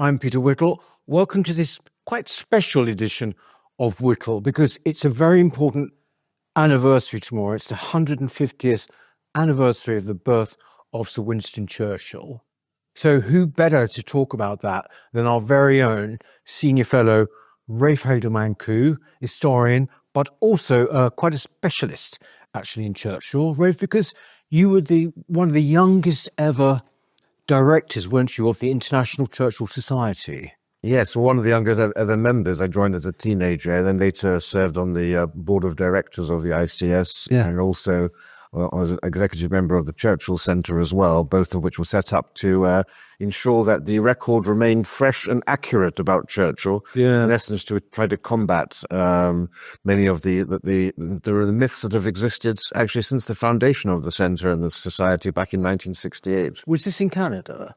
I'm Peter Whittle. Welcome to this quite special edition of Whittle, because it's a very important anniversary tomorrow. It's the 150th anniversary of the birth of Sir Winston Churchill. So who better to talk about that than our very own senior fellow, Rafe Heydel-Mankoo, historian, but also quite a specialist actually in Churchill. Rafe, because you were one of the youngest ever directors, weren't you, of the International Churchill Society? Yes, one of the youngest ever members. I joined as a teenager, and then later served on the board of directors of the ICS, and also was an executive member of the Churchill Centre as well, both of which were set up to ensure that the record remained fresh and accurate about Churchill, in essence to try to combat many of the myths that have existed actually since the foundation of the Centre and the Society back in 1968. Was this in Canada?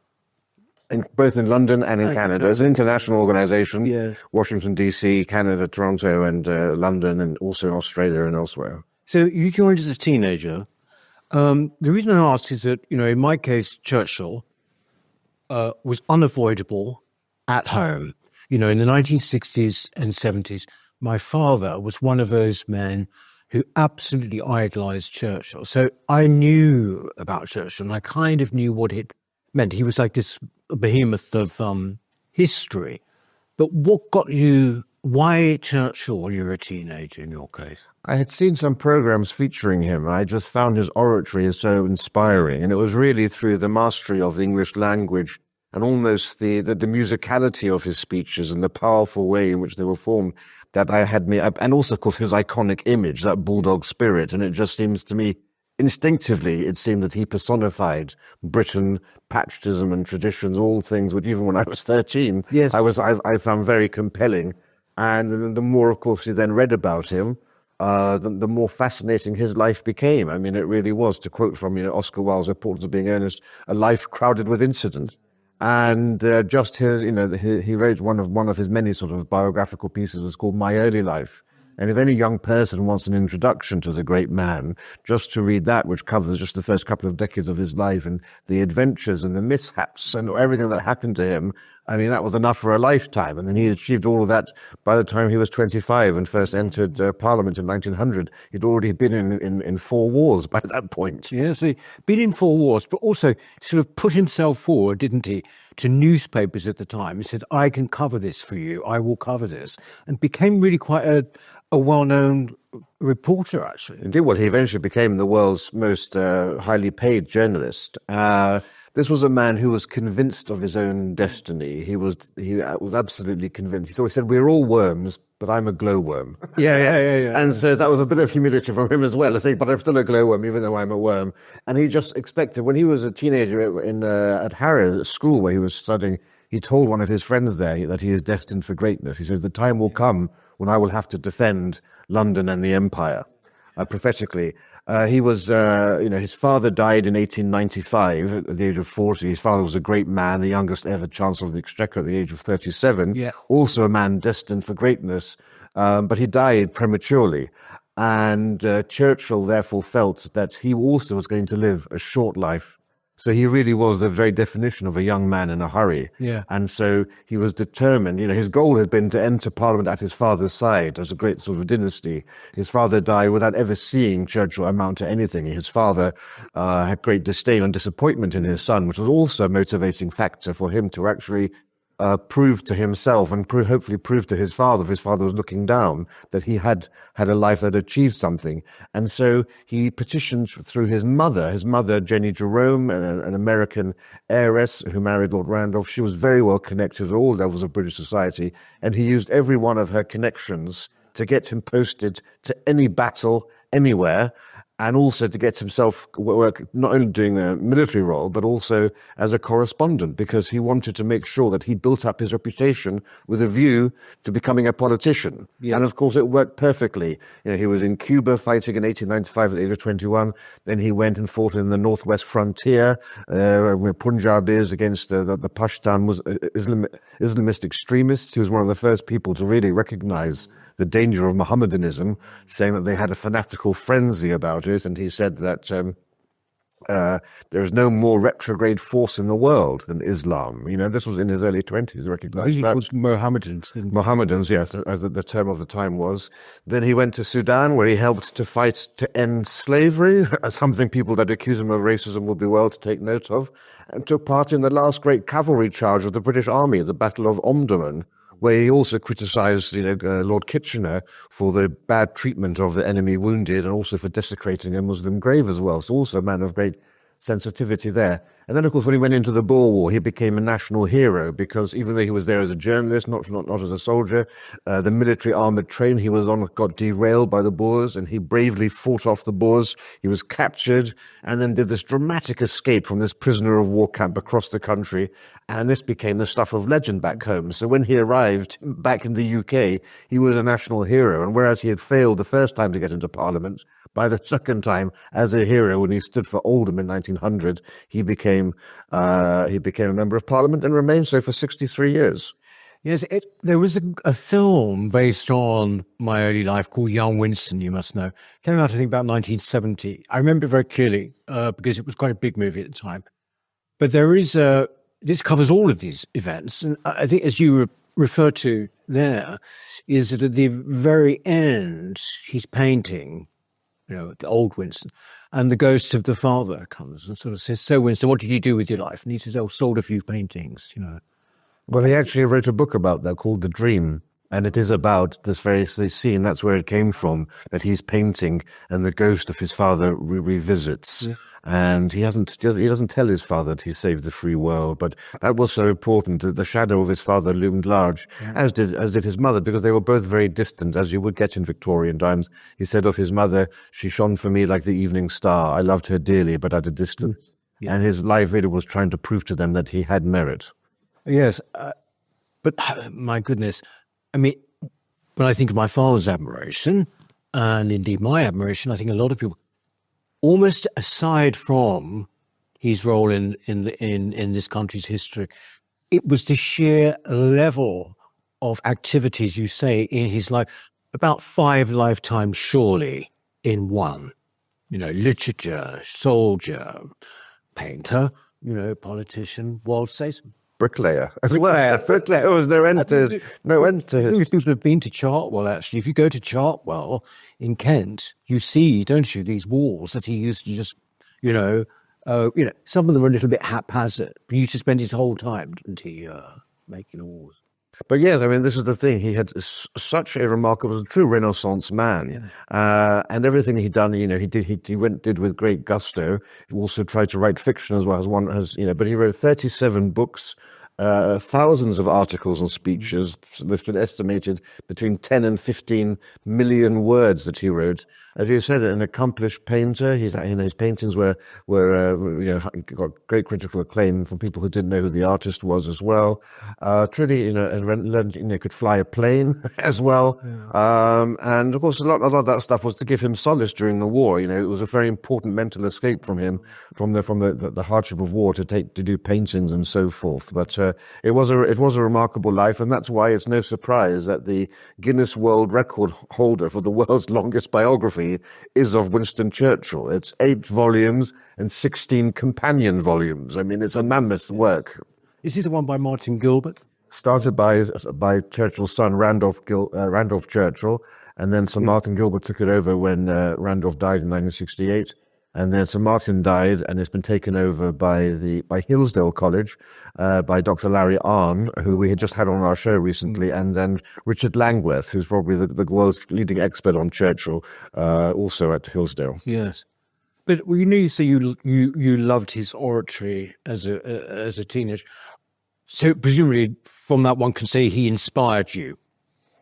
Both in London and in Canada. It's an international organisation, Washington, D.C., Canada, Toronto, and London, and also in Australia and elsewhere. So you joined as a teenager. The reason I ask is that, in my case, Churchill was unavoidable at home. In the 1960s and 70s, my father was one of those men who absolutely idolised Churchill. So I knew about Churchill, and I kind of knew what it meant. He was like this behemoth of history. But what got you, why Churchill when you were a teenager in your case? I had seen some programs featuring him. I just found his oratory so inspiring. And it was really through the mastery of the English language and almost the musicality of his speeches and the powerful way in which they were formed that I had me, and also, of course, his iconic image, that bulldog spirit. And it just seems to me, instinctively, it seemed that he personified Britain, patriotism and traditions, all things which even when I was 13, I found very compelling. And the more, of course, you then read about him, the more fascinating his life became. I mean, it really was, to quote from Oscar Wilde's Importance of Being Earnest, a life crowded with incident. And just his, he wrote one of his many sort of biographical pieces was called My Early Life. And if any young person wants an introduction to the great man, just to read that, which covers just the first couple of decades of his life and the adventures and the mishaps and everything that happened to him, I mean, that was enough for a lifetime. And then he achieved all of that by the time he was 25 and first entered Parliament in 1900. He'd already been in 4 wars by that point. Yes, he'd been in 4 wars, but also sort of put himself forward, didn't he, to newspapers at the time. He said, I can cover this for you. I will cover this. And became really quite a well-known reporter, actually. Indeed, well, he eventually became the world's most highly paid journalist. This was a man who was convinced of his own destiny. He was absolutely convinced. So he said, we're all worms, but I'm a glowworm. Yeah. And so that was a bit of humility from him as well, to say, but I'm still a glowworm, even though I'm a worm. And he just expected, when he was a teenager at Harrow, at school where he was studying, he told one of his friends there that he is destined for greatness. He says, the time will come when I will have to defend London and the Empire, prophetically. He was, his father died in 1895 at the age of 40. His father was a great man, the youngest ever Chancellor of the Exchequer at the age of 37. Also a man destined for greatness, but he died prematurely. And Churchill therefore felt that he also was going to live a short life. So he really was the very definition of a young man in a hurry. And so he was determined. His goal had been to enter Parliament at his father's side as a great sort of dynasty. His father died without ever seeing Churchill amount to anything. His father had great disdain and disappointment in his son, which was also a motivating factor for him to actually prove to himself and hopefully prove to his father, if his father was looking down, that he had a life that achieved something. And so he petitioned through his mother, Jenny Jerome, an American heiress who married Lord Randolph. She was very well connected at all levels of British society, and he used every one of her connections to get him posted to any battle, anywhere, and also to get himself work, not only doing the military role, but also as a correspondent, because he wanted to make sure that he built up his reputation with a view to becoming a politician. And of course, it worked perfectly. He was in Cuba fighting in 1895 at the age of 21. Then he went and fought in the northwest frontier, where Punjab is, against the Pashtun Islamist extremists. He was one of the first people to really recognize the danger of Mohammedanism, saying that they had a fanatical frenzy about it. And he said that There is no more retrograde force in the world than Islam. This was in his early 20s, recognized He that. was Mohammedans. Mohammedans, yes, as the term of the time was. Then he went to Sudan, where he helped to fight to end slavery, something people that accuse him of racism will be well to take note of, and took part in the last great cavalry charge of the British Army, the Battle of Omdurman, where he also criticized, Lord Kitchener for the bad treatment of the enemy wounded and also for desecrating a Muslim grave as well. So also a man of great sensitivity there. And then, of course, when he went into the Boer War, he became a national hero because even though he was there as a journalist, not as a soldier, the military armored train he was on got derailed by the Boers, and he bravely fought off the Boers. He was captured and then did this dramatic escape from this prisoner of war camp across the country. And this became the stuff of legend back home. So when he arrived back in the UK, he was a national hero. And whereas he had failed the first time to get into Parliament, by the second time, as a hero, when he stood for Oldham in 1900, he became a member of Parliament and remained so for 63 years. Yes, there was a film based on my early life called Young Winston, you must know. Came out, I think, about 1970. I remember it very clearly because it was quite a big movie at the time. But this covers all of these events. And I think, as you refer to there, is that at the very end, he's painting, the old Winston, and the ghost of the father comes and sort of says, "So, Winston, what did you do with your life?" And he says, "Oh, sold a few paintings, Well, he actually wrote a book about that called The Dream. And it is about this very scene. That's where it came from, that he's painting and the ghost of his father revisits. Yeah. And he doesn't tell his father that he saved the free world, but that was so important that the shadow of his father loomed large, as did his mother, because they were both very distant, as you would get in Victorian times. He said of his mother, "She shone for me like the evening star. I loved her dearly, but at a distance." Yeah. And his life really was trying to prove to them that he had merit. Yes, but my goodness, I mean, when I think of my father's admiration, and indeed my admiration, I think a lot of people, almost aside from his role in this country's history, it was the sheer level of activities, you say, in his life, about 5 lifetimes surely in one. Literature, soldier, painter, politician, world statesman. Bricklayer. Bricklayer. There was no end to his. People have been to Chartwell, actually. If you go to Chartwell in Kent, you see, don't you, these walls that he used to just, some of them are a little bit haphazard. But he used to spend his whole time, didn't he, making the walls. But yes, I mean, this is the thing. He had such a remarkable, true Renaissance man, and everything he'd done, he did with great gusto. He also tried to write fiction as well as one has, but he wrote 37 books, thousands of articles and speeches. There's been estimated between 10 and 15 million words that he wrote. As you said, an accomplished painter. His paintings were got great critical acclaim from people who didn't know who the artist was as well. Truly, learned, could fly a plane as well. Yeah. And of course, a lot of that stuff was to give him solace during the war. It was a very important mental escape from him, from the hardship of war to do paintings and so forth. But it was a remarkable life, and that's why it's no surprise that the Guinness World Record holder for the world's longest biography is of Winston Churchill. It's 8 volumes and 16 companion volumes. I mean, it's a mammoth work. Is this the one by Martin Gilbert? Started by Churchill's son, Randolph Churchill, and then Sir Martin Gilbert took it over when Randolph died in 1968. And then Sir Martin died, and it's been taken over by Hillsdale College, by Dr. Larry Arnn, who we had just had on our show recently, and then Richard Langworth, who's probably the world's leading expert on Churchill, also at Hillsdale. Yes, but you say you loved his oratory as a teenager, so presumably from that one can say he inspired you.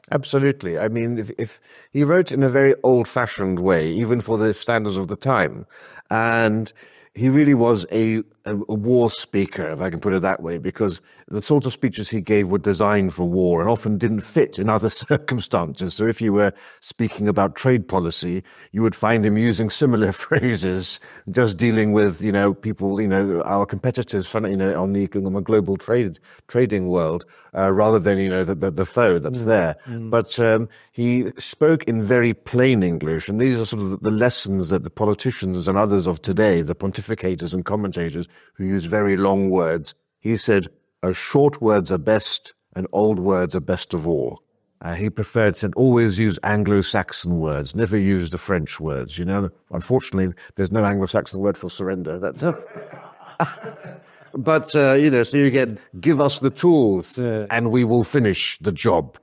Absolutely. I mean, if he wrote in a very old-fashioned way, even for the standards of the time, and he really was a war speaker, if I can put it that way, because the sort of speeches he gave were designed for war and often didn't fit in other circumstances. So if you were speaking about trade policy, you would find him using similar phrases, just dealing with, people, our competitors, on the global trading world, rather than, the foe that's there. But he spoke in very plain English, and these are sort of the lessons that the politicians and others of today, the pontificate pontificators and commentators who use very long words. He said, short words are best and old words are best of all. He preferred, said, always use Anglo-Saxon words, never use the French words. Unfortunately, there's no Anglo-Saxon word for surrender. That's But, so you get, give us the tools and we will finish the job.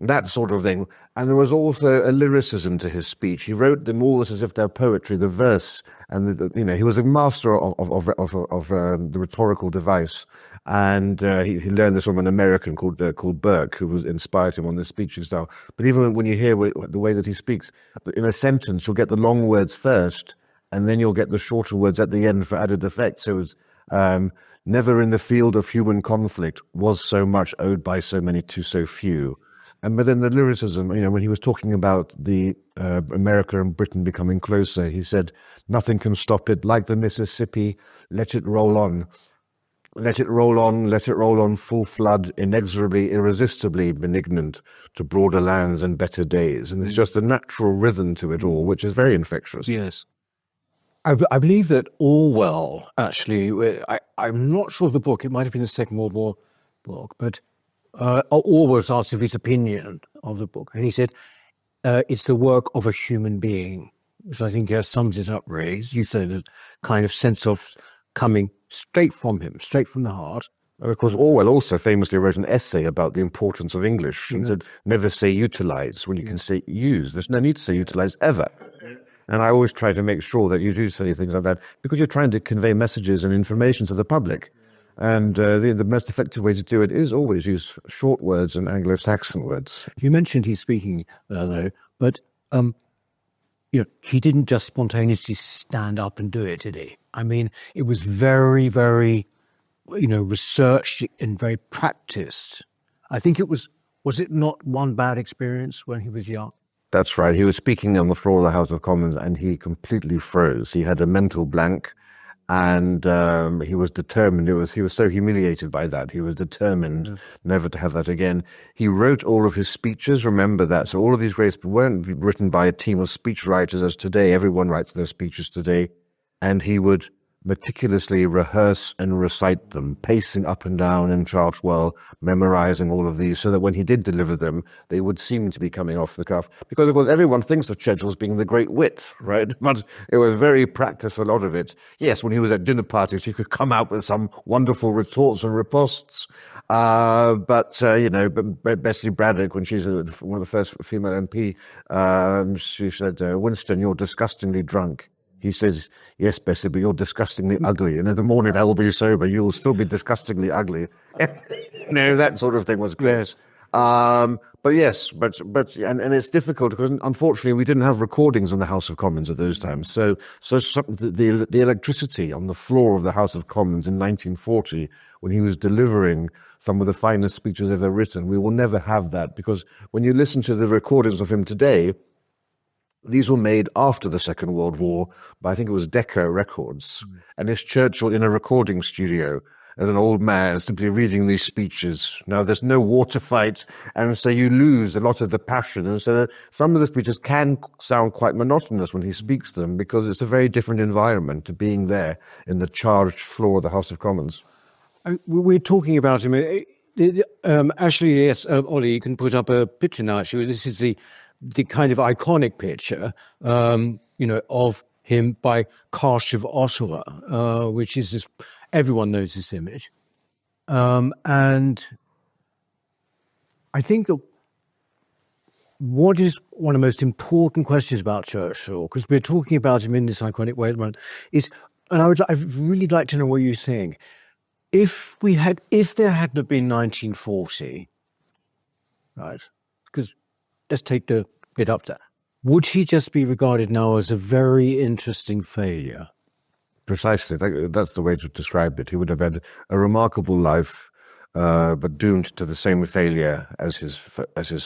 That sort of thing. And there was also a lyricism to his speech. He wrote them all as if they're poetry, the verse. And, he was a master of the rhetorical device. And he learned this from an American called Burke, who inspired him on this speeching style. But even when you hear the way that he speaks, in a sentence, you'll get the long words first, and then you'll get the shorter words at the end for added effect. So it was never in the field of human conflict was so much owed by so many to so few. But then the lyricism, when he was talking about the America and Britain becoming closer, he said, nothing can stop it, like the Mississippi, let it roll on. Let it roll on full flood, inexorably, irresistibly benignant to broader lands and better days. And there's just a natural rhythm to it all, which is very infectious. Yes. I believe that Orwell, actually, I'm not sure of the book, it might have been the Second World War book, but Orwell was asked of his opinion of the book, and he said, it's the work of a human being, which I think sums it up, Ray. You said a kind of sense of coming straight from him, straight from the heart. Of course, Orwell also famously wrote an essay about the importance of English and said, never say utilize when you can say use. There's no need to say utilize ever. And I always try to make sure that you do say things like that because you're trying to convey messages and information to the public. And the most effective way to do it is always use short words and Anglo-Saxon words. You mentioned he's speaking, though, but he didn't just spontaneously stand up and do it, did he? I mean, it was very, very, researched and very practiced. I think was it not one bad experience when he was young? That's right. He was speaking on the floor of the House of Commons and he completely froze. He had a mental blank and he was determined. He was so humiliated by that. He was determined never to have that again. He wrote all of his speeches. Remember that. So all of these great weren't written by a team of speech writers as today. Everyone writes their speeches today. And he would meticulously rehearse and recite them, pacing up and down in Chartwell, memorizing all of these, so that when he did deliver them, they would seem to be coming off the cuff. Because, of course, everyone thinks of Churchill as being the great wit, right? But it was very practiced, a lot of it. Yes, when he was at dinner parties, he could come out with some wonderful retorts and ripostes. But Bessie Braddock, when she's one of the first female MP, she said, Winston, you're disgustingly drunk. He says, yes, Bessie, but you're disgustingly ugly. And in the morning I will be sober. You'll still be disgustingly ugly. That sort of thing was great. But yes, but it's difficult because unfortunately we didn't have recordings in the House of Commons at those times. So the electricity on the floor of the House of Commons in 1940, when he was delivering some of the finest speeches ever written, we will never have that, because when you listen to the recordings of him today, these were made after the Second World War by, I think it was Decca Records. And it's Churchill in a recording studio as an old man simply reading these speeches. Now, there's no water fight, and so you lose a lot of the passion. And so some of the speeches can sound quite monotonous when he speaks them, because it's a very different environment to being there in the charged floor of the House of Commons. We're talking about him. Actually, yes, Ollie, you can put up a picture now. Actually, this is the kind of iconic picture, of him by Cache of Ottawa, which is this, everyone knows this image. And I think that what is one of the most important questions about Churchill, because we're talking about him in this iconic way at the moment, is, and I'd really like to know what you think. If there hadn't been 1940, right, because let's take the bit up there. Would he just be regarded now as a very interesting failure? Precisely. That's the way to describe it. He would have had a remarkable life, but doomed to the same failure as his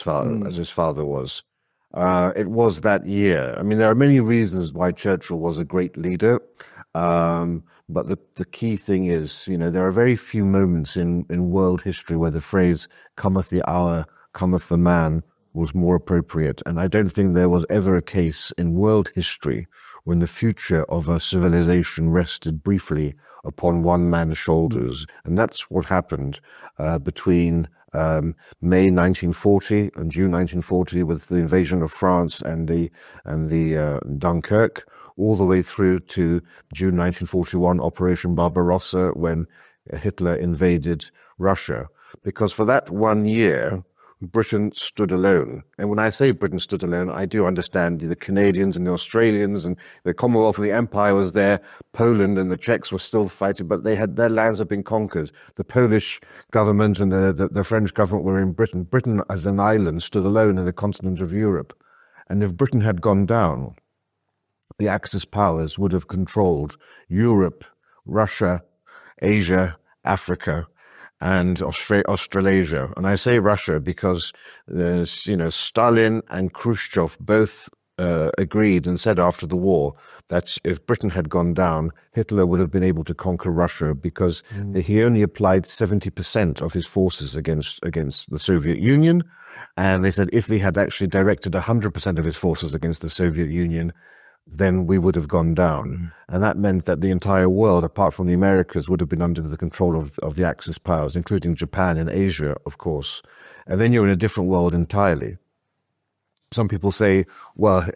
father was. It was that year. I mean, there are many reasons why Churchill was a great leader, but the key thing is, there are very few moments in world history where the phrase "cometh the hour, cometh the man" was more appropriate. And I don't think there was ever a case in world history when the future of a civilization rested briefly upon one man's shoulders. And that's what happened between May 1940 and June 1940 with the invasion of France and the Dunkirk, all the way through to June 1941, Operation Barbarossa, when Hitler invaded Russia. Because for that 1 year, Britain stood alone. And when I say Britain stood alone, I do understand the Canadians and the Australians and the Commonwealth and the Empire was there. Poland and the Czechs were still fighting, but their lands had been conquered. The Polish government and the French government were in Britain. Britain as an island stood alone in the continent of Europe. And if Britain had gone down, the Axis powers would have controlled Europe, Russia, Asia, Africa, and Australasia. And I say Russia because Stalin and Khrushchev both agreed and said after the war that if Britain had gone down, Hitler would have been able to conquer Russia because he only applied 70% of his forces against the Soviet Union. And they said if he had actually directed 100% of his forces against the Soviet Union, then we would have gone down. And that meant that the entire world, apart from the Americas, would have been under the control of the Axis powers, including Japan and Asia, of course. And then you're in a different world entirely. Some people say, well,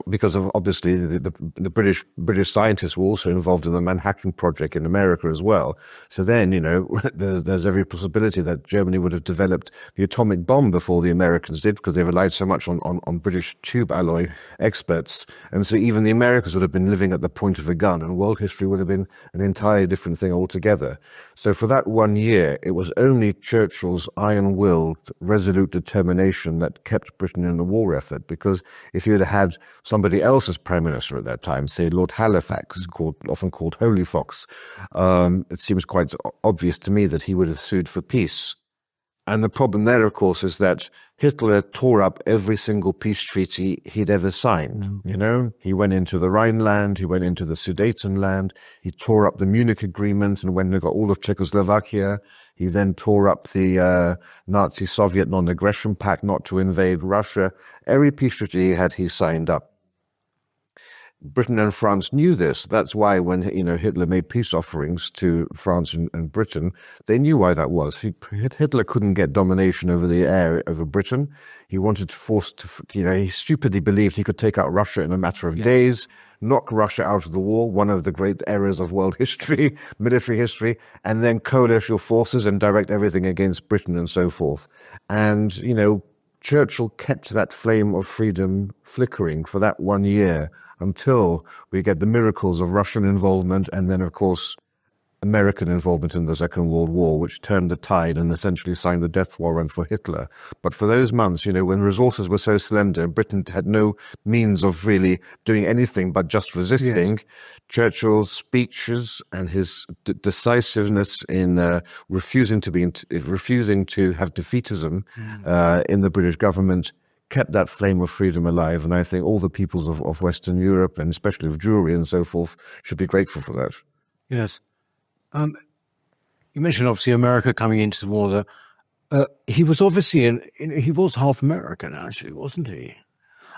because of obviously the British scientists were also involved in the Manhattan Project in America as well. So then, there's every possibility that Germany would have developed the atomic bomb before the Americans did, because they relied so much on British tube alloy experts. And so even the Americans would have been living at the point of a gun, and world history would have been an entirely different thing altogether. So for that 1 year, it was only Churchill's iron-willed, resolute determination that kept Britain in the war effort, because if you had had somebody else as prime minister at that time, say Lord Halifax, often called Holy Fox, it seems quite obvious to me that he would have sued for peace. And the problem there, of course, is that Hitler tore up every single peace treaty he'd ever signed. He went into the Rhineland, he went into the Sudetenland, he tore up the Munich Agreement, and when they got all of Czechoslovakia, he then tore up the Nazi-Soviet non-aggression pact not to invade Russia. Every peace treaty he signed up. Britain and France knew this. That's why when Hitler made peace offerings to France and Britain, they knew why that was. Hitler couldn't get domination over the area over Britain. He wanted he stupidly believed he could take out Russia in a matter of days, knock Russia out of the war, one of the great errors of world history, military history, and then coalesce your forces and direct everything against Britain and so forth. And, Churchill kept that flame of freedom flickering for that 1 year until we get the miracles of Russian involvement and then, of course, American involvement in the Second World War, which turned the tide and essentially signed the death warrant for Hitler. But for those months, when resources were so slender, Britain had no means of really doing anything but just resisting. Yes. Churchill's speeches and his decisiveness in refusing to have defeatism in the British government kept that flame of freedom alive. And I think all the peoples of Western Europe, and especially of Jewry and so forth, should be grateful for that. Yes. You mentioned obviously America coming into the war. He was obviously he was half American, actually, wasn't he?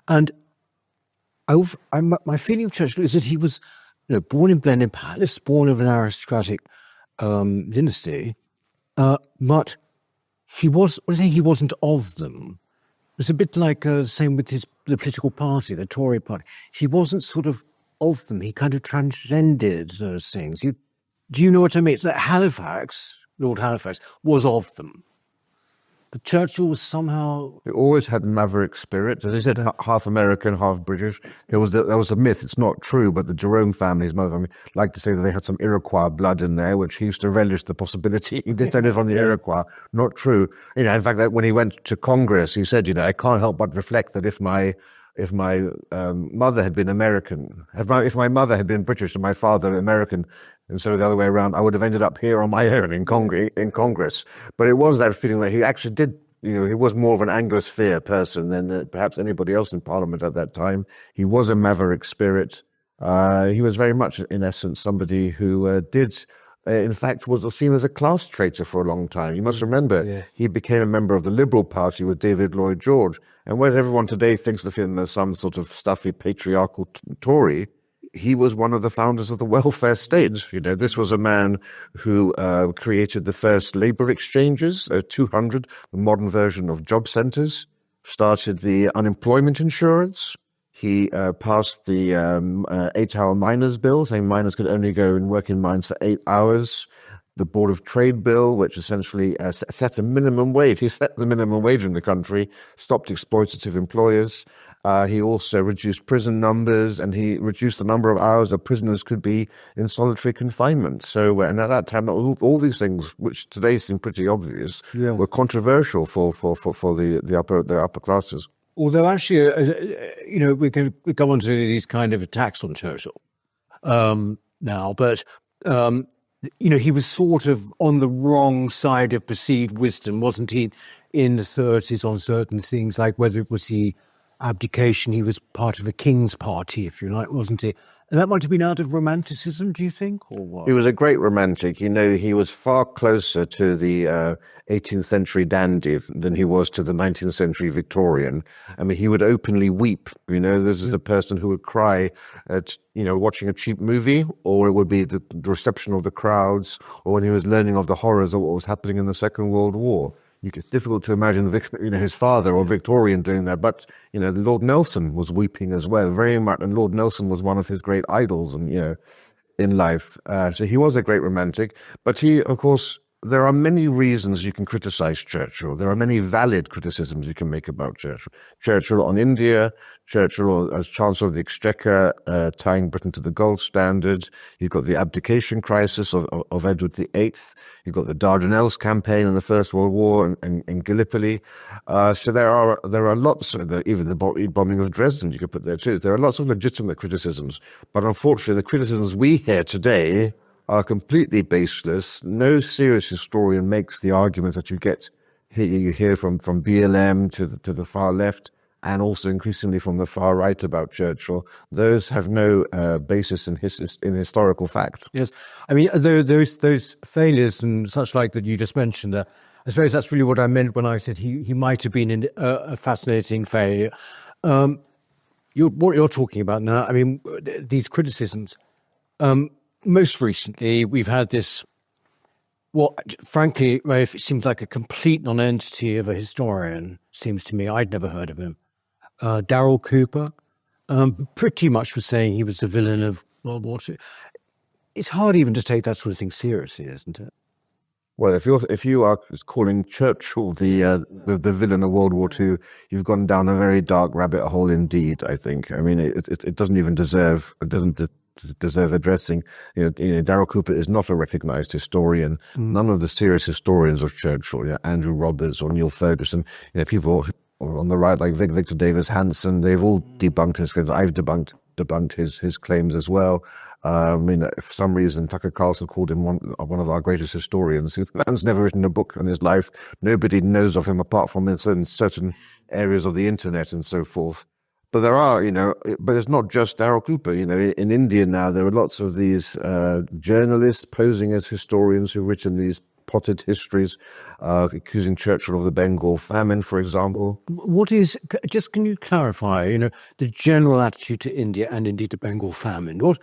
And my feeling of Churchill is that he was, born in Blenheim Palace, born of an aristocratic dynasty, but he wasn't of them. It's a bit like same with the political party, the Tory party. He wasn't sort of them. He kind of transcended those things. Do you know what I mean? It's that Lord Halifax, was of them. But Churchill was somehow... He always had maverick spirit. As I said, half American, half British. There was a myth. It's not true, but the Jerome family's mother like to say that they had some Iroquois blood in there, which he used to relish the possibility. He descended from the Iroquois. Not true. In fact, when he went to Congress, he said, I can't help but reflect that if my mother had been American, if my mother had been British and my father American, instead of the other way around, I would have ended up here on my own in Congress. But it was that feeling that he actually did, he was more of an Anglosphere person than perhaps anybody else in Parliament at that time. He was a maverick spirit. He was very much, in essence, somebody who did in fact, was seen as a class traitor for a long time. You must remember, he became a member of the Liberal Party with David Lloyd George. And whereas everyone today thinks of him as some sort of stuffy patriarchal Tory, he was one of the founders of the welfare state. This was a man who created the first labor exchanges, 200, the modern version of job centers, started the unemployment insurance. He passed the 8-hour miners' bill, saying miners could only go and work in mines for 8 hours. The Board of Trade bill, which essentially set a minimum wage. He set the minimum wage in the country, stopped exploitative employers. He also reduced prison numbers, and he reduced the number of hours that prisoners could be in solitary confinement. So, and at that time, all these things, which today seem pretty obvious, were controversial for the upper classes. Although actually, we can go on to these kind of attacks on Churchill now, but he was sort of on the wrong side of perceived wisdom, wasn't he? In the 30s on certain things, like whether it was the abdication, he was part of a king's party, if you like, wasn't he? And that might have been out of romanticism, do you think, or what? He was a great romantic. He was far closer to the 18th century dandy than he was to the 19th century Victorian. I mean, he would openly weep. This is a person who would cry at, watching a cheap movie, or it would be the reception of the crowds, or when he was learning of the horrors of what was happening in the Second World War. It's difficult to imagine, his father or Victorian doing that, but Lord Nelson was weeping as well, very much, and Lord Nelson was one of his great idols, and in life. So he was a great romantic, but he, of course, there are many reasons you can criticize Churchill. There are many valid criticisms you can make about Churchill. Churchill on India, Churchill as Chancellor of the Exchequer, tying Britain to the gold standard. You've got the abdication crisis of Edward VIII. You've got the Dardanelles campaign in the First World War and Gallipoli. So there are lots, even the bombing of Dresden you could put there too. There are lots of legitimate criticisms, but unfortunately the criticisms we hear today are completely baseless. No serious historian makes the arguments that you hear from BLM to the far left, and also increasingly from the far right about Churchill. Those have no basis in historical fact. Yes, I mean those failures and such like that you just mentioned. I suppose that's really what I meant when I said he might have been a fascinating failure. What you're talking about now, I mean, these criticisms. Most recently, we've had this, frankly, Rafe, it seems like a complete non-entity of a historian, seems to me. I'd never heard of him. Darrell Cooper, pretty much was saying he was the villain of World War II. It's hard even to take that sort of thing seriously, isn't it? Well, if you are calling Churchill the villain of World War II, you've gone down a very dark rabbit hole indeed. I think. I mean, it doesn't even deserve. It doesn't deserve addressing. Darrell Cooper is not a recognized historian. None of the serious historians of Churchill, Andrew Roberts or Neil Ferguson, people on the right like Victor Davis Hanson, they've all debunked his claims. I've debunked his claims as well. For some reason, Tucker Carlson called him one of our greatest historians. The man's never written a book in his life. Nobody knows of him apart from in certain areas of the internet and so forth. But there are, but it's not just Darrell Cooper. In India now, there are lots of these journalists posing as historians who've written these potted histories, accusing Churchill of the Bengal famine, for example. Can you clarify, the general attitude to India and indeed the Bengal famine? Was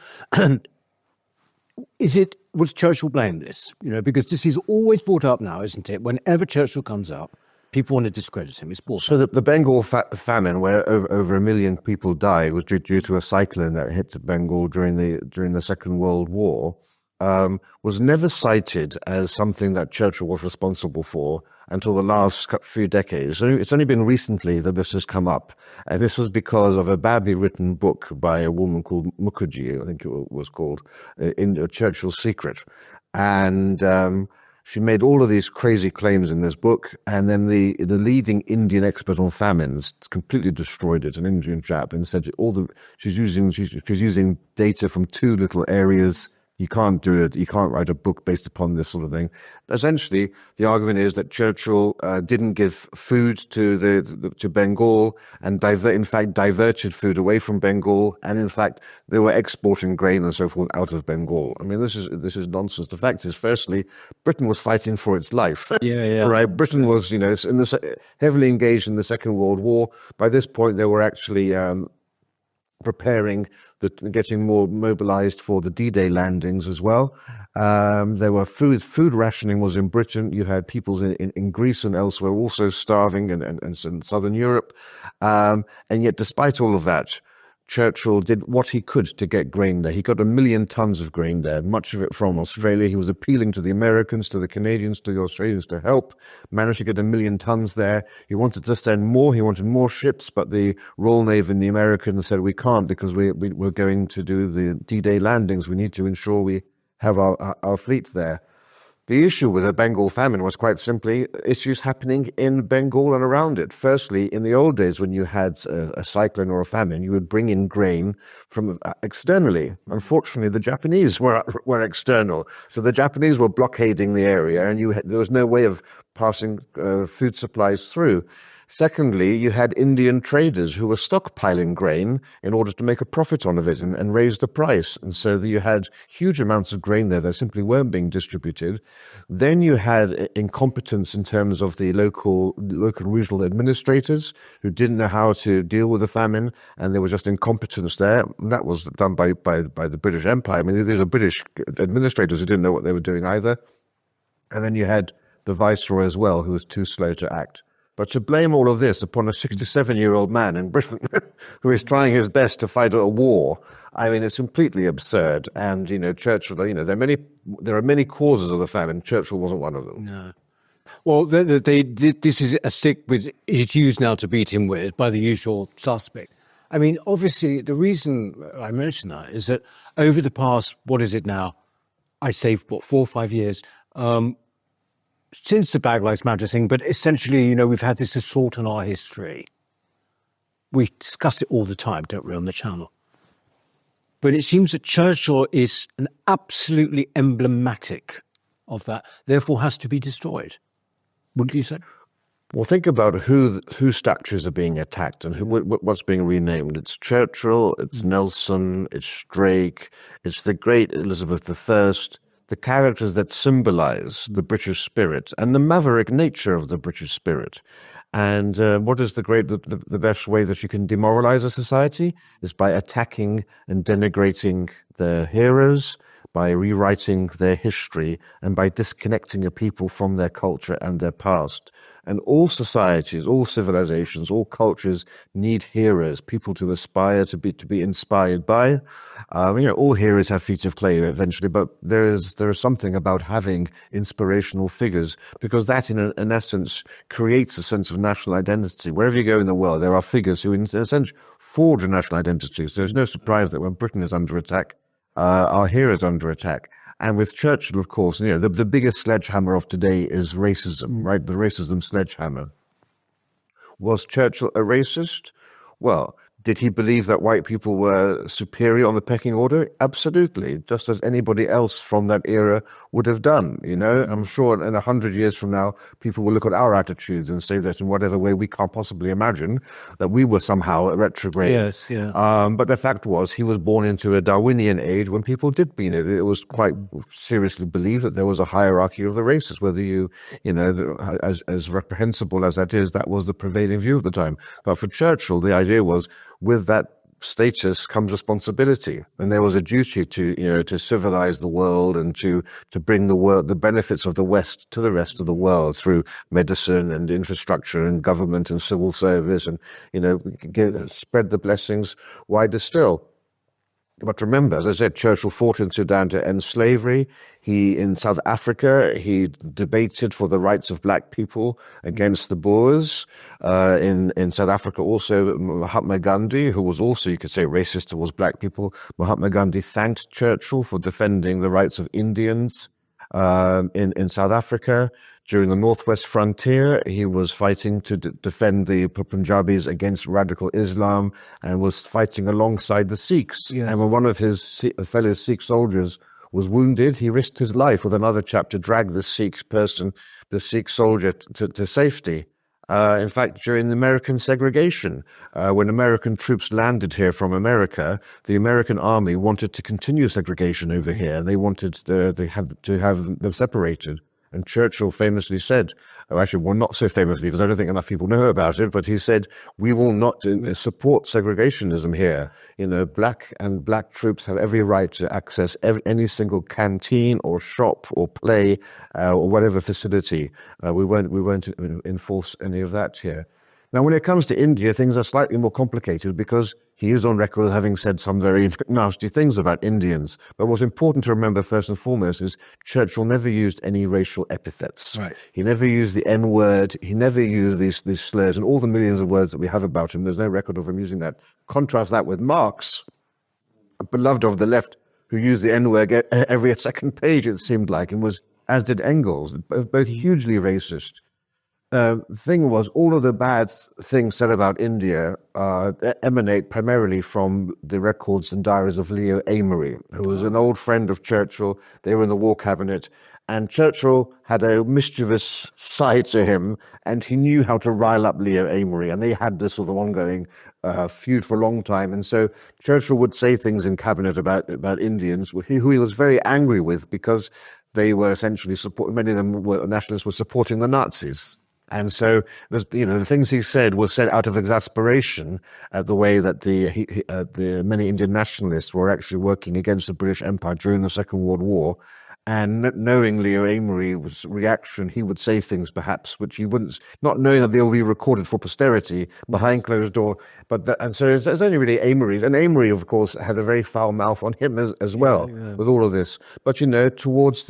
Churchill blamed this? Because this is always brought up now, isn't it? Whenever Churchill comes up, people want to discredit him. It's brought so the Bengal famine, where over 1 million people died, was due to a cyclone that hit Bengal during the Second World War. Was never cited as something that Churchill was responsible for until the last few decades. So it's only been recently that this has come up. And this was because of a badly written book by a woman called Mukherjee, I think it was called, in Churchill's Secret. And she made all of these crazy claims in this book, and then the leading Indian expert on famines completely destroyed it, an Indian chap, and said she's using data from two little areas You can't do it. You can't write a book based upon this sort of thing. Essentially, the argument is that Churchill didn't give food to Bengal, and in fact diverted food away from Bengal, and in fact they were exporting grain and so forth out of Bengal. I mean, this is nonsense. The fact is, firstly, Britain was fighting for its life. Yeah. Right. Britain was, heavily engaged in the Second World War. By this point, they were actually preparing, getting more mobilized for the D-Day landings as well. There were food rationing was in Britain. You had peoples in Greece and elsewhere also starving, and in Southern Europe. And yet, despite all of that, Churchill did what he could to get grain there. He got 1 million tons of grain there, much of it from Australia. He was appealing to the Americans, to the Canadians, to the Australians to help, managed to get 1 million tons there. He wanted to send more. He wanted more ships, but the Royal Navy and the Americans said, we can't because we're going to do the D-Day landings. We need to ensure we have our fleet there. The issue with the Bengal famine was quite simply issues happening in Bengal and around it. Firstly, in the old days, when you had a cyclone or a famine, you would bring in grain from externally. Unfortunately, the Japanese were external. So the Japanese were blockading the area, and there was no way of passing food supplies through. Secondly, you had Indian traders who were stockpiling grain in order to make a profit on it and raise the price. And so you had huge amounts of grain there that simply weren't being distributed. Then you had incompetence in terms of the local regional administrators who didn't know how to deal with the famine, and there was just incompetence there. And that was done by the British Empire. I mean, these are British administrators who didn't know what they were doing either. And then you had the Viceroy as well, who was too slow to act. But to blame all of this upon a 67-year-old man in Britain who is trying his best to fight a war, I mean, it's completely absurd. And, Churchill, there are many causes of the famine. Churchill wasn't one of them. No. Well, this is a stick which is used now to beat him with by the usual suspect. I mean, obviously, the reason I mention that is that over the past, what is it now? I'd say, 4 or 5 years, since the Black Lives Matter thing, but essentially, we've had this assault on our history. We discuss it all the time, don't we, on the channel? But it seems that Churchill is an absolutely emblematic of that, therefore has to be destroyed. Wouldn't you say? Well, think about whose statues are being attacked and what's being renamed. It's Churchill, it's Nelson, it's Drake, it's the great Elizabeth I, the characters that symbolize the British spirit and the maverick nature of the British spirit. And what is the best way that you can demoralize a society is by attacking and denigrating their heroes, by rewriting their history, and by disconnecting a people from their culture and their past. And all societies, all civilizations, all cultures need heroes, people to aspire to be inspired by. All heroes have feet of clay eventually, but there is something about having inspirational figures, because that, in essence, creates a sense of national identity. Wherever you go in the world, there are figures who, in a sense, forge a national identity. So there's no surprise that when Britain is under attack, our heroes are under attack. And with Churchill, of course, the biggest sledgehammer of today is racism, right? The racism sledgehammer. Was Churchill a racist? Well, did he believe that white people were superior on the pecking order? Absolutely, just as anybody else from that era would have done. I'm sure in 100 years from now, people will look at our attitudes and say that in whatever way we can't possibly imagine that we were somehow retrograde. Yes, yeah. But the fact was, he was born into a Darwinian age when people did mean it. It was quite seriously believed that there was a hierarchy of the races. Whether as reprehensible as that is, that was the prevailing view of the time. But for Churchill, the idea was, with that status comes responsibility, and there was a duty to civilize the world and to bring the benefits of the West to the rest of the world through medicine and infrastructure and government and civil service, and spread the blessings wider still. But remember, as I said, Churchill fought in Sudan to end slavery. In South Africa, he debated for the rights of black people against the Boers. In South Africa also, Mahatma Gandhi, who was also, you could say, racist towards black people, Mahatma Gandhi thanked Churchill for defending the rights of Indians in South Africa. During the Northwest frontier, he was fighting to defend the Punjabis against radical Islam, and was fighting alongside the Sikhs. Yeah. And when one of his fellow Sikh soldiers was wounded, he risked his life with another chap to drag the Sikh soldier to safety. In fact, during the American segregation, when American troops landed here from America, the American army wanted to continue segregation over here. They wanted they had to have them separated. And Churchill famously said, oh, actually, well, not so famously, because I don't think enough people know about it, but he said, we will not support segregationism here. You know, black troops have every right to access any single canteen or shop or play or whatever facility. We won't enforce any of that here. Now, when it comes to India, things are slightly more complicated because he is on record as having said some very nasty things about Indians. But what's important to remember first and foremost is Churchill never used any racial epithets. Right. He never used the N-word. He never used these slurs and all the millions of words that we have about him. There's no record of him using that. Contrast that with Marx, a beloved of the left, who used the N-word every second page, it seemed like, and was, as did Engels, both hugely racist. Thing was, all of the bad things said about India emanate primarily from the records and diaries of Leo Amery, who was an old friend of Churchill. They were in the War Cabinet, and Churchill had a mischievous side to him, and he knew how to rile up Leo Amery, and they had this sort of ongoing feud for a long time. And so Churchill would say things in cabinet about Indians, who he was very angry with because they were essentially many of them were nationalists, were supporting the Nazis. And so, the things he said were said out of exasperation at the way that the many Indian nationalists were actually working against the British Empire during the Second World War. And knowing Leo Amery's reaction, he would say things perhaps which he wouldn't, not knowing that they will be recorded for posterity behind closed door. And so it's only really Amery's. And Amery, of course, had a very foul mouth on him as well with all of this. But towards towards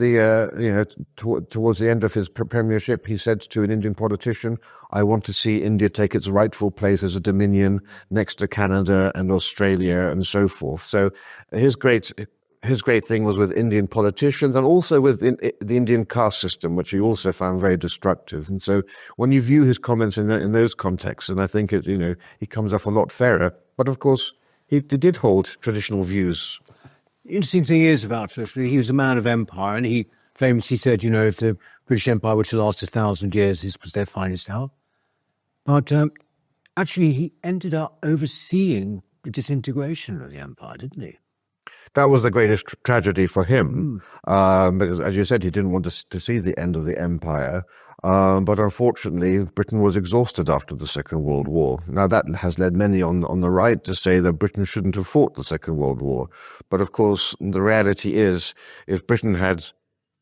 the end of his premiership, he said to an Indian politician, "I want to see India take its rightful place as a dominion next to Canada and Australia and so forth." So his great thing was with Indian politicians and also with the Indian caste system, which he also found very destructive. And so when you view his comments in those contexts, and I think he comes off a lot fairer. But of course, he did hold traditional views. The interesting thing is about Churchill, he was a man of empire, and he famously said, if the British Empire were to last 1,000 years, this was their finest hour. But actually, he ended up overseeing the disintegration of the empire, didn't he? That was the greatest tragedy for him, because, as you said, he didn't want to see the end of the empire. But unfortunately, Britain was exhausted after the Second World War. Now, that has led many on the right to say that Britain shouldn't have fought the Second World War. But of course, the reality is, if Britain had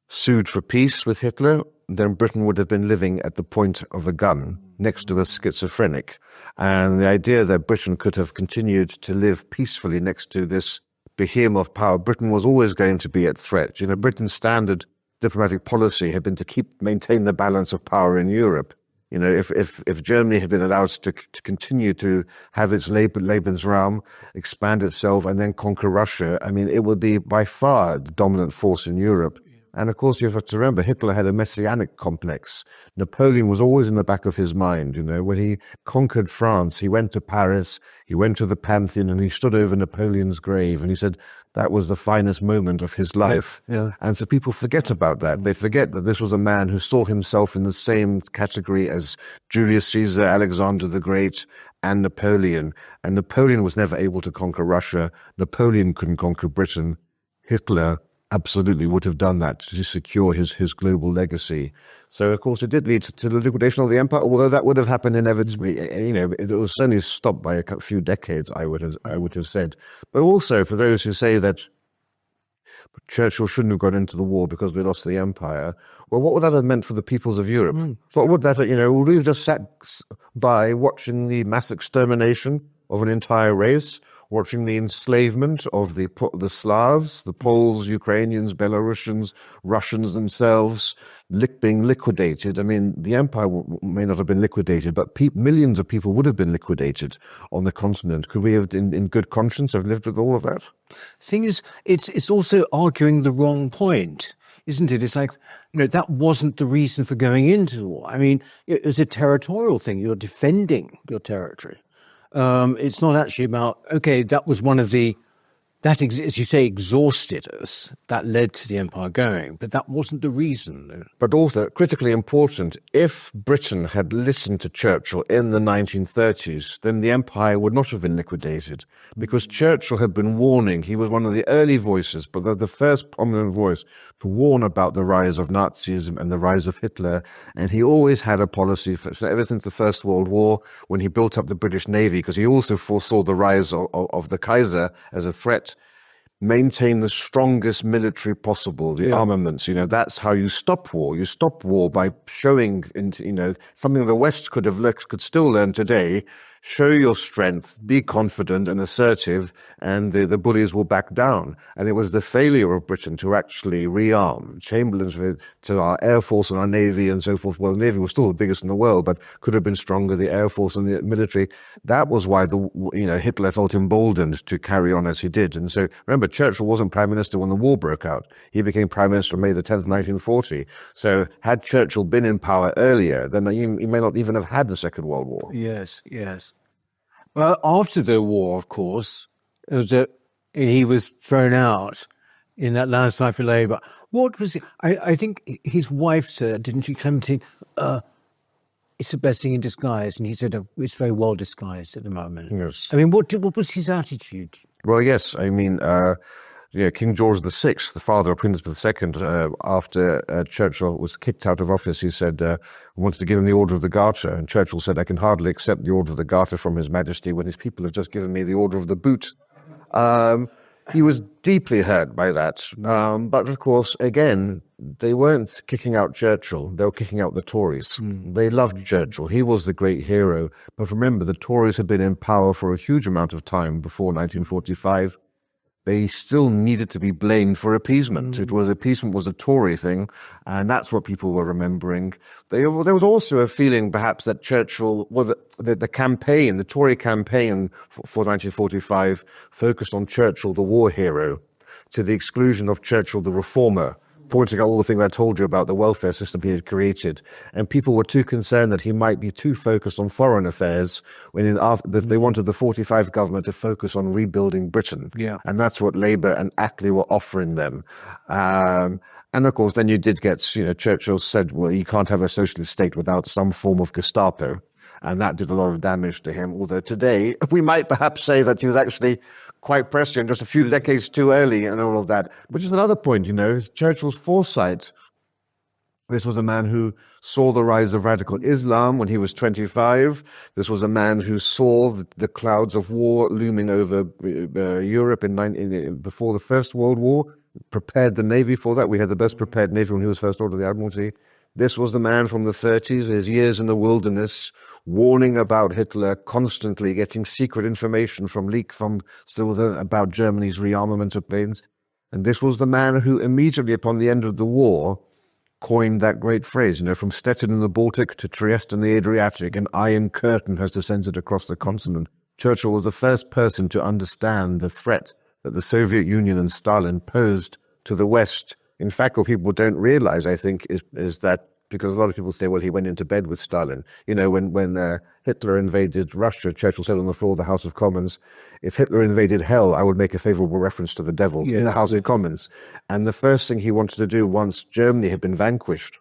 sued for peace with Hitler, then Britain would have been living at the point of a gun next to a schizophrenic. And the idea that Britain could have continued to live peacefully next to this behemoth of power, Britain was always going to be at threat. Britain's standard diplomatic policy had been to maintain the balance of power in Europe. If Germany had been allowed to continue to have its Lebensraum, expand itself, and then conquer Russia, it would be by far the dominant force in Europe. And of course, you have to remember, Hitler had a messianic complex. Napoleon was always in the back of his mind. When he conquered France, he went to Paris, he went to the Pantheon, and he stood over Napoleon's grave, and he said that was the finest moment of his life. Yeah. And so people forget about that. They forget that this was a man who saw himself in the same category as Julius Caesar, Alexander the Great, and Napoleon. And Napoleon was never able to conquer Russia. Napoleon couldn't conquer Britain. Hitler absolutely would have done that to secure his global legacy. So, of course, it did lead to the liquidation of the empire, although that would have happened inevitably. It was certainly stopped by a few decades, I would have said. But also, for those who say that Churchill shouldn't have gone into the war because we lost the empire, well, what would that have meant for the peoples of Europe? What would that, would we have just sat by watching the mass extermination of an entire race, watching the enslavement of the Slavs, the Poles, Ukrainians, Belarusians, Russians themselves, being liquidated? The empire may not have been liquidated, but millions of people would have been liquidated on the continent. Could we have, in good conscience, have lived with all of that? The thing is, it's also arguing the wrong point, isn't it? It's like, that wasn't the reason for going into the war. It was a territorial thing. You're defending your territory. It's not actually about, okay, that was one of the that, as you say, exhausted us. That led to the empire going, but that wasn't the reason. But also, critically important, if Britain had listened to Churchill in the 1930s, then the empire would not have been liquidated, because Churchill had been warning. He was one of the early voices, but the first prominent voice to warn about the rise of Nazism and the rise of Hitler. And he always had a policy, ever since the First World War, when he built up the British Navy, because he also foresaw the rise of the Kaiser as a threat. Maintain the strongest military possible, the armaments. That's how you stop war. You stop war by showing, something the West could still learn today. Show your strength, be confident and assertive, and the bullies will back down. And it was the failure of Britain to actually rearm. Chamberlain's to our Air Force and our Navy and so forth. Well, the Navy was still the biggest in the world, but could have been stronger. The Air Force and the military. That was why Hitler felt emboldened to carry on as he did. And so remember, Churchill wasn't Prime Minister when the war broke out. He became Prime Minister on May the 10th, 1940. So had Churchill been in power earlier, then he may not even have had the Second World War. Yes. Well, after the war, of course, he was thrown out in that landslide for Labour. What was it? I think his wife said, didn't she, Clementine, it's the blessing in disguise. And he said, it's very well disguised at the moment. Yes. I mean, what was his attitude? Well, yes. I mean, King George VI, the father of Prince Elizabeth II, after Churchill was kicked out of office, he said, wanted to give him the Order of the Garter. And Churchill said, I can hardly accept the Order of the Garter from His Majesty when his people have just given me the Order of the Boot. He was deeply hurt by that. But of course, again, they weren't kicking out Churchill. They were kicking out the Tories. They loved Churchill. He was the great hero. But remember, the Tories had been in power for a huge amount of time before 1945. They still needed to be blamed for appeasement. Appeasement was a Tory thing, and that's what people were remembering. There was also a feeling, perhaps, that Churchill, the campaign, the Tory campaign for 1945, focused on Churchill, the war hero, to the exclusion of Churchill, the reformer, pointing out all the things I told you about the welfare system he had created. And people were too concerned that he might be too focused on foreign affairs when they wanted the 45 government to focus on rebuilding Britain. Yeah. And that's what Labour and Attlee were offering them. And of course, then you did get, Churchill said, well, you can't have a socialist state without some form of Gestapo. And that did a lot of damage to him. Although today, we might perhaps say that he was actually quite prescient, just a few decades too early and all of that. Which is another point, Churchill's foresight. This was a man who saw the rise of radical Islam when he was 25. This was a man who saw the clouds of war looming over Europe before the First World War, prepared the Navy for that. We had the best prepared Navy when he was First Order of the Admiralty. This was the man from the 30s, his years in the wilderness, warning about Hitler, constantly getting secret information from about Germany's rearmament of planes. And this was the man who immediately upon the end of the war coined that great phrase, from Stettin in the Baltic to Trieste in the Adriatic, an iron curtain has descended across the continent. Churchill was the first person to understand the threat that the Soviet Union and Stalin posed to the West. In fact, what people don't realize, I think, is that, because a lot of people say, well, he went into bed with Stalin. When Hitler invaded Russia, Churchill said on the floor of the House of Commons, if Hitler invaded hell, I would make a favorable reference to the devil in the House of Commons. And the first thing he wanted to do once Germany had been vanquished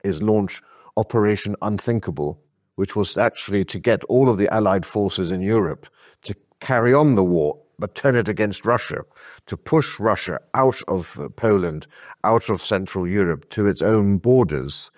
is launch Operation Unthinkable, which was actually to get all of the Allied forces in Europe to carry on the war, but turn it against Russia, to push Russia out of Poland, out of Central Europe to its own borders.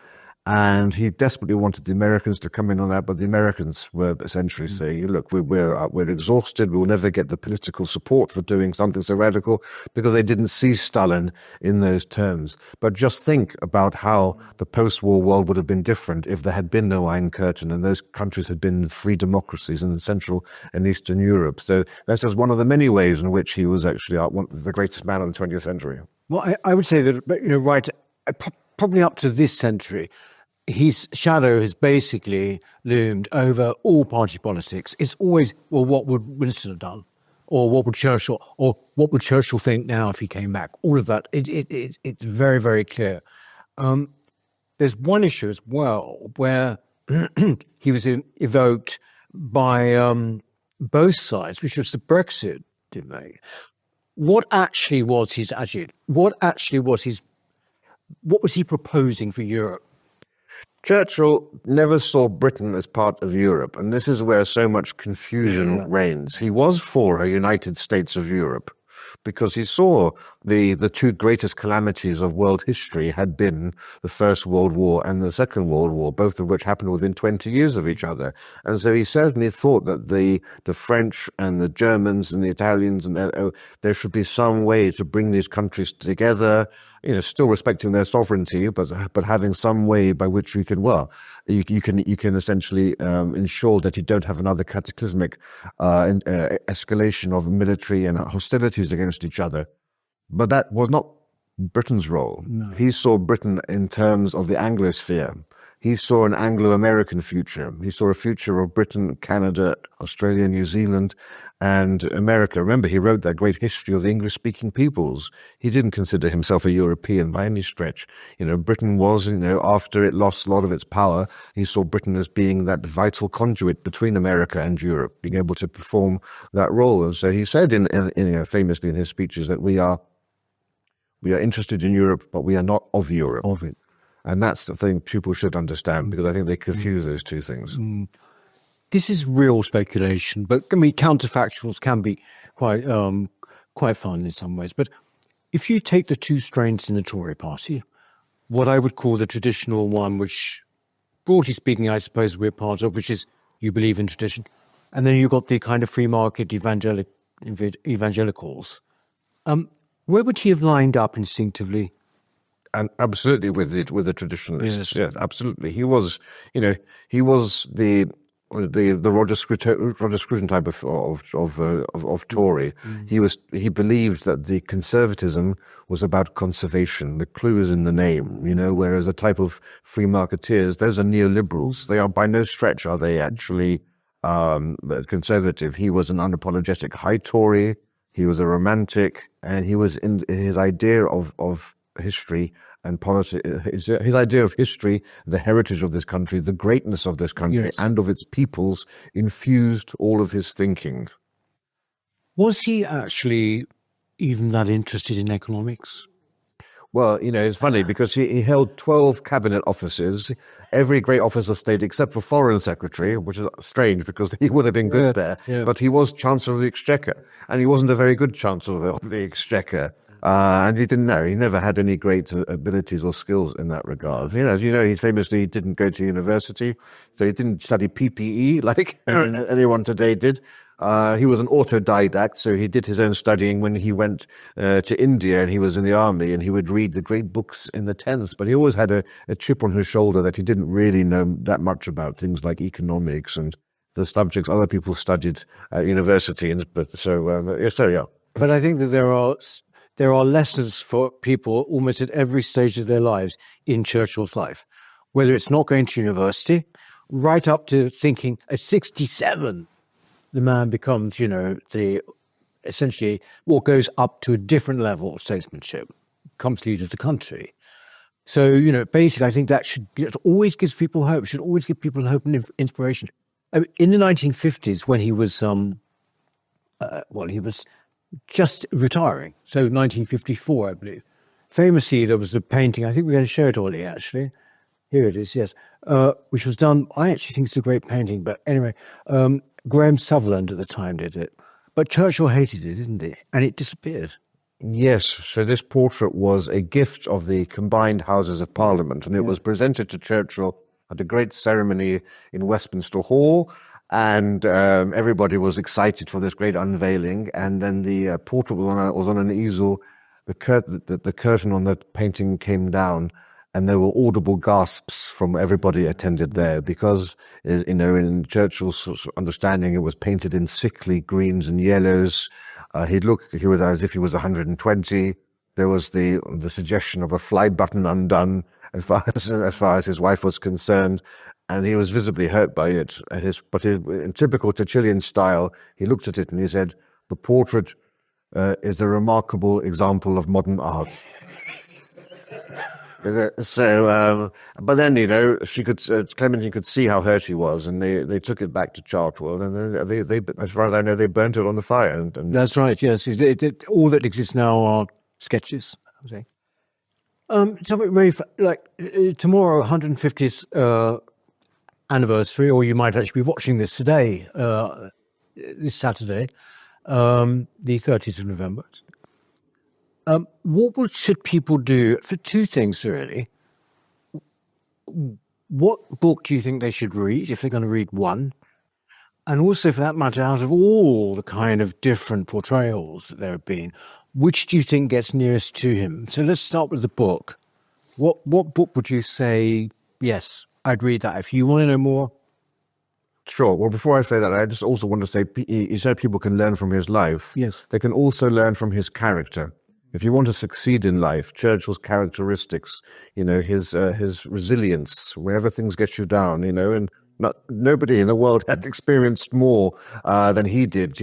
And he desperately wanted the Americans to come in on that, but the Americans were essentially saying, look, we're exhausted, we'll never get the political support for doing something so radical, because they didn't see Stalin in those terms. But just think about how the post-war world would have been different if there had been no Iron Curtain and those countries had been free democracies in Central and Eastern Europe. So that's just one of the many ways in which he was actually the greatest man of the 20th century. Well, I would say that, probably up to this century, his shadow has basically loomed over all party politics. It's always, well, what would Winston have done? Or what would Churchill think now if he came back? All of that. It's very, very clear. There's one issue as well where he was evoked by both sides, which was the Brexit debate. what actually was his attitude? What was he proposing for Europe? Churchill never saw Britain as part of Europe, and this is where so much confusion reigns. He was for a United States of Europe because he saw the two greatest calamities of world history had been the First World War and the Second World War, both of which happened within 20 years of each other. And so he certainly thought that the French and the Germans and the Italians, and there should be some way to bring these countries together, still respecting their sovereignty, but having some way by which you can essentially ensure that you don't have another cataclysmic escalation of military and hostilities against each other. But that was not Britain's role. No. He saw Britain in terms of the Anglosphere. He saw an Anglo-American future. He saw a future of Britain, Canada, Australia, New Zealand, and America. Remember, he wrote that great history of the English-speaking peoples. He didn't consider himself a European by any stretch. Britain was, after it lost a lot of its power, he saw Britain as being that vital conduit between America and Europe, being able to perform that role. And so he said, famously in his speeches, that we are interested in Europe, but we are not of Europe. Of it. And that's the thing people should understand, because I think they confuse those two things. This is real speculation, but counterfactuals can be quite fun in some ways. But if you take the two strains in the Tory party, what I would call the traditional one, which broadly speaking, I suppose we're part of, which is you believe in tradition, and then you've got the kind of free market evangelicals, where would he have lined up instinctively? And absolutely with the traditionalists. Yes, absolutely. He was the Roger Scruton type of Tory. He believed that the conservatism was about conservation. The clue is in the name, whereas a type of free marketeers, those are neoliberals. They are by no stretch are they actually conservative. He was an unapologetic high Tory. He was a romantic, and he was in his idea of history and politics, his idea of history, the heritage of this country, the greatness of this country, and of its peoples, infused all of his thinking. Was he actually even that interested in economics? Well, it's funny because he held 12 cabinet offices, every great office of state except for foreign secretary, which is strange because he would have been good there. Yeah. But he was Chancellor of the Exchequer, and he wasn't a very good Chancellor of the Exchequer. And he didn't know. He never had any great abilities or skills in that regard. As you know, he famously didn't go to university, so he didn't study PPE like anyone today did. He was an autodidact, so he did his own studying when he went to India and he was in the army, and he would read the great books in the tents. But he always had a chip on his shoulder that he didn't really know that much about things like economics and the subjects other people studied at university. But I think that there are lessons for people almost at every stage of their lives in Churchill's life, whether it's not going to university, right up to thinking at 67, the man becomes, essentially what goes up to a different level of statesmanship, becomes leader of the country. So, basically, I think it always gives people hope, should always give people hope and inspiration. In the 1950s, when he was, he was just retiring, so 1954, I believe. Famously, there was a painting, I think we're going to show it all here, actually. Here it is, yes, which was done, I actually think it's a great painting, but anyway, Graham Sutherland at the time did it. But Churchill hated it, didn't he? And it disappeared. Yes, so this portrait was a gift of the combined Houses of Parliament, and it was presented to Churchill at a great ceremony in Westminster Hall, and everybody was excited for this great unveiling. And then the portrait was on an easel. The curtain on the painting came down, and there were audible gasps from everybody attended there because, in Churchill's understanding, it was painted in sickly greens and yellows. He was as if he was 120. There was the suggestion of a fly button undone as far as his wife was concerned. And he was visibly hurt by it. But in typical Churchillian style, he looked at it and he said, "The portrait is a remarkable example of modern art." But then she could Clementine could see how hurt he was, and they took it back to Chartwell, and they as far as I know, they burnt it on the fire. And That's right. Yes, all that exists now are sketches. I would say. So, Rafe, like tomorrow, 150th anniversary, or you might actually be watching this today, this Saturday, the 30th of November. Should people do for two things, really? What book do you think they should read if they're going to read one? And also, for that matter, out of all the kind of different portrayals that there have been, which do you think gets nearest to him? So let's start with the book. What book would you say, yes, I'd read that? If you want to know more. Sure. Well, before I say that, I just also want to say, you said people can learn from his life. Yes. They can also learn from his character. If you want to succeed in life, Churchill's characteristics, his resilience, wherever things get you down, and nobody in the world had experienced more than he did,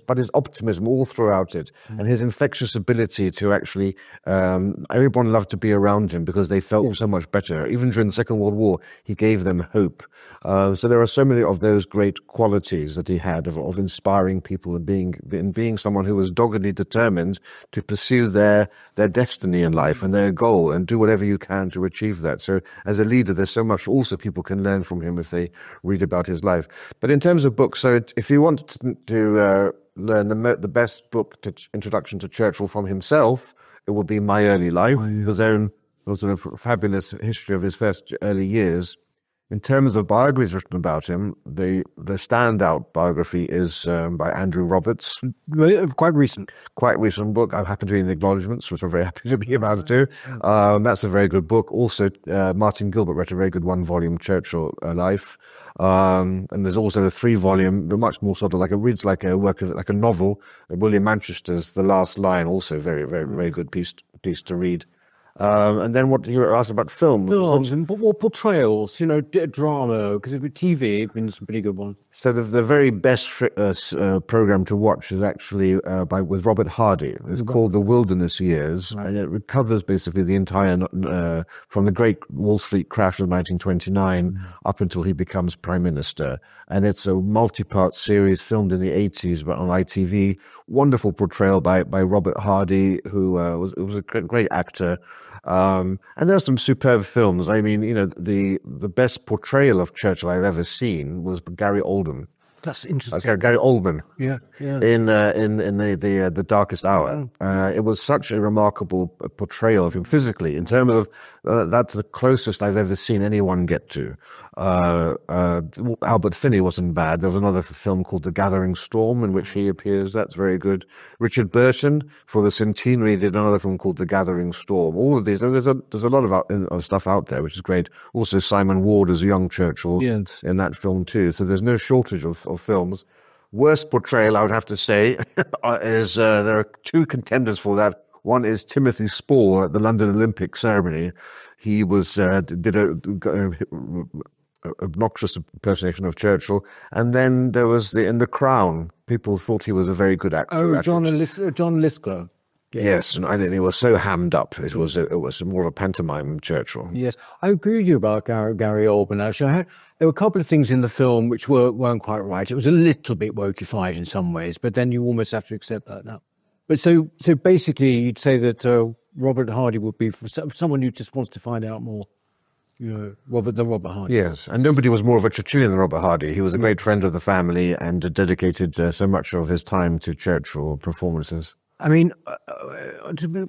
but his optimism all throughout it, and his infectious ability to actually, everyone loved to be around him because they felt so much better. Even during the Second World War, he gave them hope. So there are so many of those great qualities that he had of inspiring people and being someone who was doggedly determined to pursue their destiny in life and their goal and do whatever you can to achieve that. So as a leader, there's so much also people can learn from him if they read about his life. But in terms of books, so if you want to learn the best book introduction to Churchill from himself, it would be My Early Life, his own sort of fabulous history of his first early years. In terms of biographies written about him, the standout biography is by Andrew Roberts. Quite recent. Quite recent book. I happen to be in the acknowledgements, which I'm very happy to be about it too. That's a very good book. Also, Martin Gilbert wrote a very good one-volume Churchill Life. And there's also a 3-volume, but much more sort of reads like a work of, like a novel. William Manchester's The Last Line, also very, very, very good piece to read. And then what you asked about film. Films and portrayals, drama, because with TV, it's been some pretty good ones. So the very best program to watch is actually with Robert Hardy. It's called The Wilderness Years, and it covers basically the entire, from the great Wall Street crash of 1929 up until he becomes Prime Minister. And it's a multi-part series filmed in the 80s, but on ITV. Wonderful portrayal by Robert Hardy, who was a great actor. And there are some superb films. I mean, the best portrayal of Churchill I've ever seen was Gary Oldman. That's interesting. Gary Oldman. Yeah. In the Darkest Hour. It was such a remarkable portrayal of him physically. In terms of that's the closest I've ever seen anyone get to. Albert Finney wasn't bad. There was another film called The Gathering Storm in which he appears. That's very good. Richard Burton for the centenary did another film called The Gathering Storm. All of these. There's a lot of stuff out there, which is great. Also Simon Ward as a young Churchill in that film too. So there's no shortage of films. Worst portrayal, I would have to say, is there are two contenders for that. One is Timothy Spall at the London Olympic ceremony. He did a obnoxious impersonation of Churchill, and then there was in The Crown. People thought he was a very good actor. Oh, John Lithgow. Yes, and I think he was so hammed up. It was more of a pantomime Churchill. Yes, I agree with you about Gary Oldman. Actually, there were a couple of things in the film which weren't quite right. It was a little bit wokeified in some ways, but then you almost have to accept that now. But so basically, you'd say that Robert Hardy would be for someone who just wants to find out more. Robert Hardy. Yes, and nobody was more of a Churchillian than Robert Hardy. He was a great friend of the family and dedicated so much of his time to Churchill performances. I mean,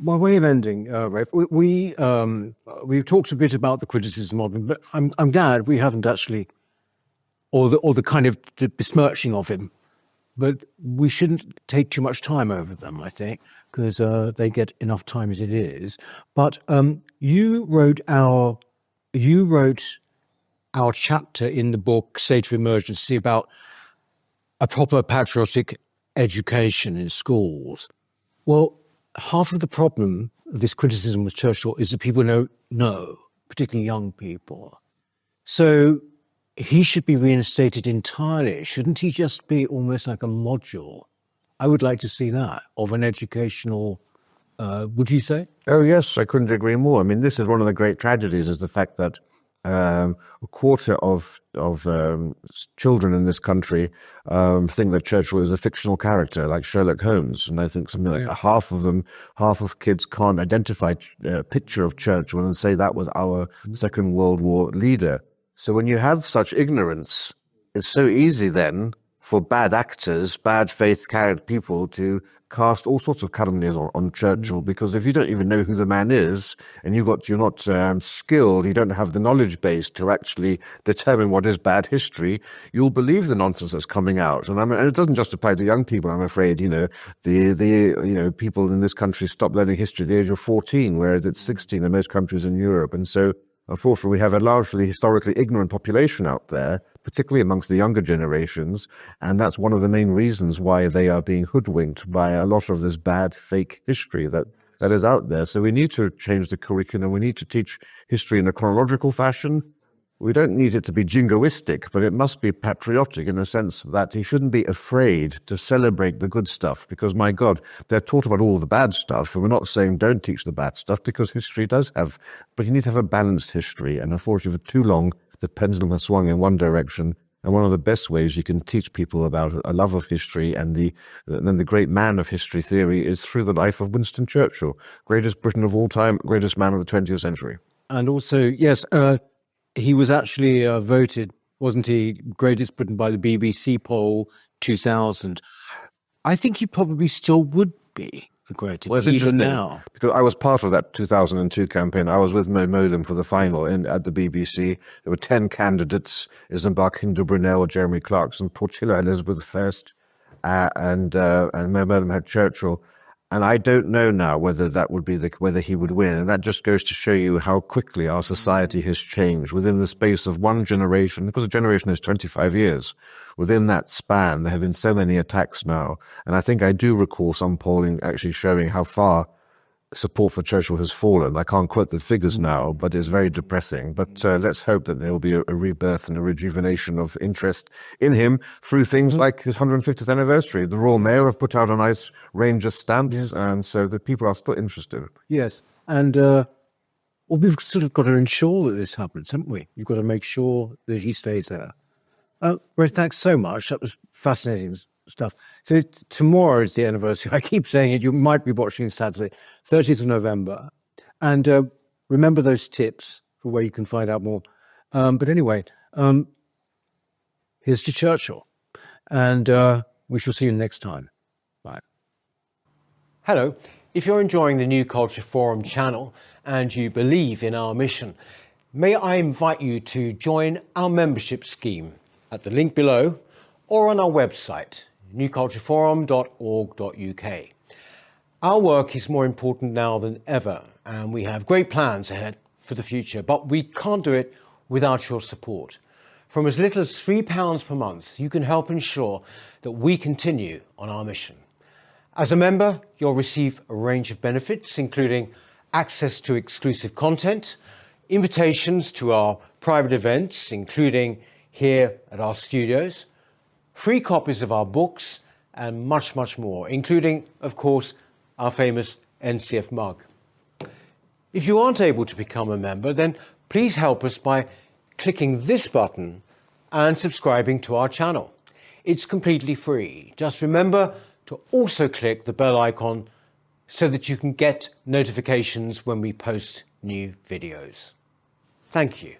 by way of ending, Rafe, we've talked a bit about the criticism of him, but I'm glad we haven't actually, or the kind of the besmirching of him. But we shouldn't take too much time over them, I think, because they get enough time as it is. But you wrote our chapter in the book State of Emergency about a proper patriotic education in schools. Well, half of the problem of this criticism with Churchill is that people don't know, particularly young people. So he should be reinstated entirely. Shouldn't he just be almost like a module? I would like to see that, of an educational Would you say? Oh, yes, I couldn't agree more. I mean, this is one of the great tragedies, is the fact that a quarter of children in this country think that Churchill is a fictional character, like Sherlock Holmes. And I think something like half of kids can't identify a picture of Churchill and say that was our Second World War leader. So when you have such ignorance, it's so easy then for bad actors, bad faith carried people to cast all sorts of calumnies on Churchill, because if you don't even know who the man is and you're not skilled, you don't have the knowledge base to actually determine what is bad history, you'll believe the nonsense that's coming out. And and it doesn't just apply to young people, I'm afraid. The people in this country stop learning history at the age of 14, whereas it's 16 in most countries in Europe. And so, unfortunately, we have a largely historically ignorant population out there, particularly amongst the younger generations, and that's one of the main reasons why they are being hoodwinked by a lot of this bad fake history that is out there. So we need to change the curriculum. We need to teach history in a chronological fashion. We don't need it to be jingoistic, but it must be patriotic in a sense that he shouldn't be afraid to celebrate the good stuff, because, my God, they're taught about all the bad stuff, and we're not saying don't teach the bad stuff, because history does have, but you need to have a balanced history. And unfortunately, for too long, the pendulum has swung in one direction. And one of the best ways you can teach people about a love of history and the great man of history theory is through the life of Winston Churchill, greatest Briton of all time, greatest man of the 20th century. And also, yes, he was actually voted, wasn't he, Greatest Briton by the BBC poll 2000. I think he probably still would be the greatest, well, even now. Because I was part of that 2002 campaign. I was with Mo Modem for the final at the BBC. There were 10 candidates: Isambard Kinder Brunel, Jeremy Clarkson, Portilla Elizabeth First, and Mo Modem had Churchill. And I don't know now whether that would be whether he would win. And that just goes to show you how quickly our society has changed within the space of one generation, because a generation is 25 years. Within that span, there have been so many attacks now. And I think I do recall some polling actually showing how far support for Churchill has fallen. I can't quote the figures now, but it's very depressing. But let's hope that there will be a rebirth and a rejuvenation of interest in him through things like his 150th anniversary. The Royal Mail have put out a nice range of stamps, and so the people are still interested. Yes, and well, we've sort of got to ensure that this happens, haven't we? You've got to make sure that he stays there. Rafe, thanks so much. That was fascinating stuff. So tomorrow is the anniversary. I keep saying it. You might be watching Saturday, 30th of November. And remember those tips for where you can find out more. But anyway, here's to Churchill. And we shall see you next time. Bye. Hello. If you're enjoying the New Culture Forum channel and you believe in our mission, may I invite you to join our membership scheme at the link below or on our website, newcultureforum.org.uk. Our work is more important now than ever, and we have great plans ahead for the future, but we can't do it without your support. From as little as £3 per month, you can help ensure that we continue on our mission. As a member, you'll receive a range of benefits, including access to exclusive content, invitations to our private events, including here at our studios, free copies of our books, and much, much more, including, of course, our famous NCF mug. If you aren't able to become a member, then please help us by clicking this button and subscribing to our channel. It's completely free. Just remember to also click the bell icon so that you can get notifications when we post new videos. Thank you.